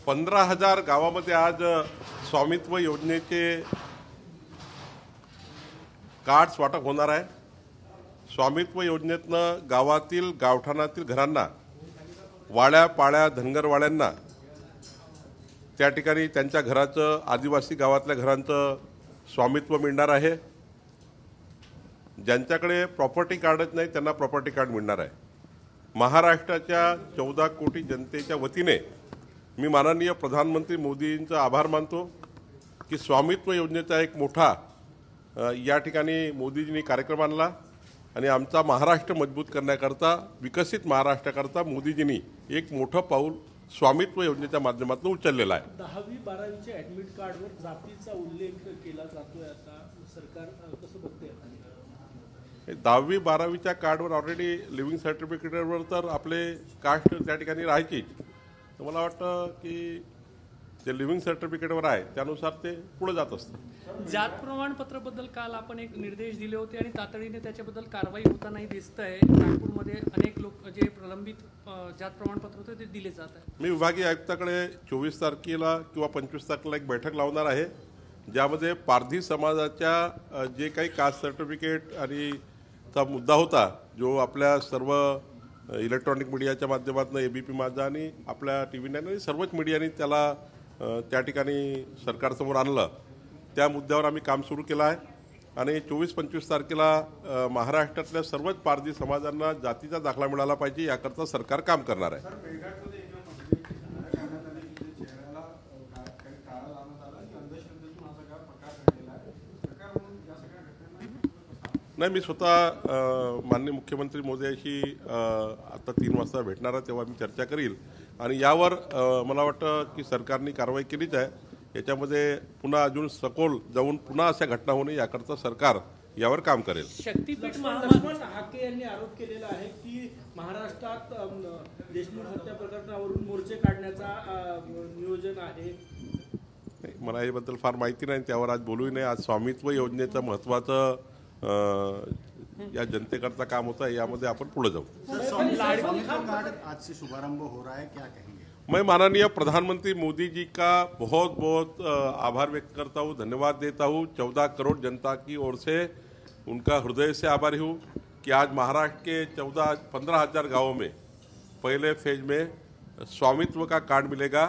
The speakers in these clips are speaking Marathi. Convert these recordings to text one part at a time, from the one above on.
15,000 गावामध्ये आज स्वामित्व योजनेचे कार्ड्स वाटप होणार आहे। स्वामित्व योजनेतनं गावातील गावठाणातील घरांना, वाड्या पाड्या धनगरवाड्यांना त्या ठिकाणी त्यांच्या घराचं, आदिवासी गावातल्या घरांचं स्वामित्व मिळणार आहे। ज्यांच्याकडे प्रॉपर्टी कार्डच नाही त्यांना प्रॉपर्टी कार्ड मिळणार आहे। महाराष्ट्राच्या 14 कोटी जनतेच्या वतीने मी माननीय प्रधानमंत्री मोदींचा आभार मानतो की स्वामित्व योजनेचा एक मोठा या ठिकाणी मोदीजींनी कार्यक्रम आणला आणि आमचा महाराष्ट्र मजबूत करण्याकरता, विकसित महाराष्ट्राकरता मोदीजींनी एक मोठं पाऊल स्वामित्व योजनेच्या माध्यमातून उचललेला आहे। 10वी 12वीच्या ॲडमिट कार्डवर जातीचा उल्लेख केला जातोय, आता सरकार कसं बघते? 10वी 12वीच्या कार्डवर ऑलरेडी लिव्हिंग सर्टिफिकेटवर तर आपले कास्ट त्या ठिकाणी राहायची। तर मला वाटतं की जे लिव्हिंग सर्टिफिकेटवर आहे त्यानुसार ते पुढे जात असतं। जात प्रमाणपत्राबद्दल काल आपण एक निर्देश दिले होते आणि तातडीने त्याच्याबद्दल कारवाई होतानाही दिसतंय। नागपूरमध्ये अनेक लोक जे प्रलंबित जात प्रमाणपत्र होते ते दिले जात आहे। मी विभागीय आयुक्ताकडे 24 तारखेला किंवा 25 तारखेला एक बैठक लावणार आहे, ज्यामध्ये पारधी समाजाच्या जे काही कास्ट सर्टिफिकेट आणि चा मुद्दा होता, जो आपल्या सर्व इलेक्ट्रॉनिक मीडियाच्या माध्यमातून ABP माझा आणि आपल्या TV9 आणि सर्वच मीडियाने त्याला त्या ठिकाणी सरकारसमोर आणलं, त्या मुद्द्यावर आम्ही काम सुरू केलं आहे आणि 24-25 तारखेला महाराष्ट्रातल्या सर्वच पारधी समाजांना जातीचा दाखला मिळाला पाहिजे याकरता सरकार काम करणार आहे। नाही, मी स्वतः माननीय मुख्यमंत्री मोदींशी आता 3 वाजता भेटणार आहे, तेव्हा मी चर्चा करील आणि यावर मला वाटतं की सरकारने कारवाई केलीच आहे। याच्यामध्ये पुन्हा अजून सखोल जाऊन पुन्हा अशा घटना होणे याकरता सरकार यावर काम करेल। शक्तीपीठ हाके यांनी आरोप केलेला आहे की महाराष्ट्रात देशमुख हत्या प्रकरणावरून मोर्चे काढण्याचा नियोजन आहे। मला याबद्दल फार माहिती नाही, त्यावर आज बोलूही नाही। आज स्वामित्व योजनेचं महत्त्वाचं या जनतेकरता काम होता है, यामध्ये आपण पुढे जाऊ। आज से शुभारंभ हो रहा है, क्या कहेंगे? मैं माननीय प्रधानमंत्री मोदी जी का बहुत बहुत आभार व्यक्त करता हूँ, धन्यवाद देता हूँ। 14 करोड़ जनता की ओर से उनका हृदय से आभारी हूँ कि आज महाराष्ट्र के 15,000 गाँवों में पहले फेज में स्वामित्व का कार्ड मिलेगा।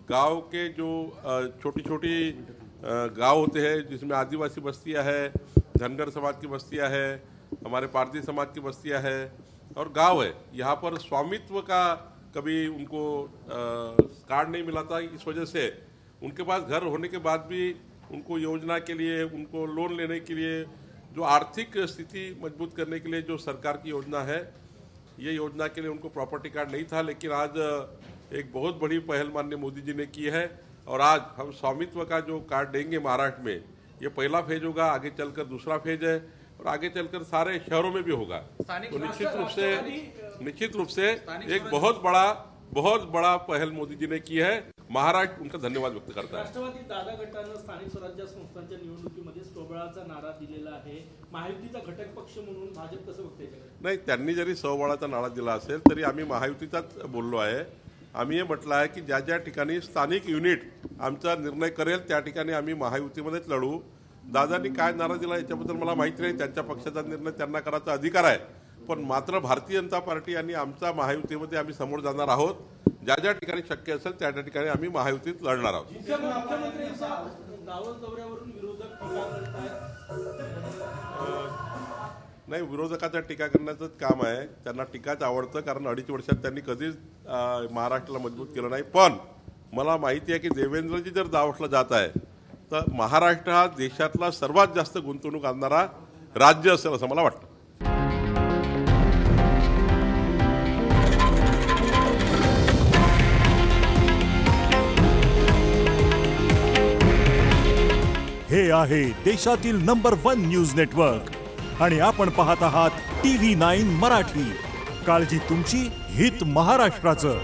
गांव के जो छोटी छोटी गांव होते हैं, जिसमें आदिवासी बस्तियां हैं, धनगर समाज की बस्तियां हैं, हमारे पारसी समाज की बस्तियां हैं और गांव है, यहाँ पर स्वामित्व का कभी उनको कार्ड नहीं मिला था। इस वजह से उनके पास घर होने के बाद भी उनको योजना के लिए, उनको लोन लेने के लिए, जो आर्थिक स्थिति मजबूत करने के लिए जो सरकार की योजना है, ये योजना के लिए उनको प्रॉपर्टी कार्ड नहीं था। लेकिन आज एक बहुत बड़ी पहल माननीय मोदी जी ने की है और आज हम स्वामित्व का जो कार्ड देंगे महाराष्ट्र में, ये पहला फेज होगा, आगे चलकर दूसरा फेज है और आगे चलकर सारे शहरों में भी होगा। तो निश्चित रूप से एक बहुत बड़ा पहल मोदी जी ने की है। महाराष्ट्र उनका धन्यवाद व्यक्त करता है। राष्ट्रवादी दादा गटानं स्थानिक स्वराज्य संस्थांच्या निवडणुकीमध्ये स्वबळाचा नारा दिलेला आहे, महायुतीचा घटक पक्ष म्हणून भाजप कसं बघते? नाही, त्यांनी जरी स्वबळाचा नारा दिला असेल तरी आम्ही महायुतीचाच बोललो आहे। आम्ही हे म्हटलं आहे की ज्या ज्या ठिकाणी स्थानिक युनिट आमचा निर्णय करेल त्या ठिकाणी आम्ही महायुतीमध्येच लढू। दादांनी काय नारा दिला याच्याबद्दल मला माहिती नाही, त्यांच्या पक्षाचा निर्णय त्यांना करायचा अधिकार आहे, पण मात्र भारतीय जनता पार्टी आणि आमचा महायुतीमध्ये आम्ही समोर जाणार आहोत। ज्या ज्या ठिकाणी शक्य असेल त्या त्या ठिकाणी आम्ही महायुतीत लढणार आहोत। मुख्यमंत्र्यांच्या दावोस दौऱ्यावरून विरोधक टीका करतायत। नाही, विरोधकाचा टीका करण्याचंच काम आहे, त्यांना टीकाच आवडतं, कारण 2.5 वर्षात त्यांनी कधीच महाराष्ट्राला मजबूत केलं नाही। पण मला माहिती आहे की देवेंद्रजी जर दावोसला जात आहे तर महाराष्ट्र हा देशातला सर्वात जास्त गुंतवणूक आणणारा राज्य असेल असं मला वाटतं। हे आहे देशातील नंबर 1 न्यूज नेटवर्क आणि आपण पाहत आहात TV9 मराठी। काळजी तुमची, हित महाराष्ट्राचं।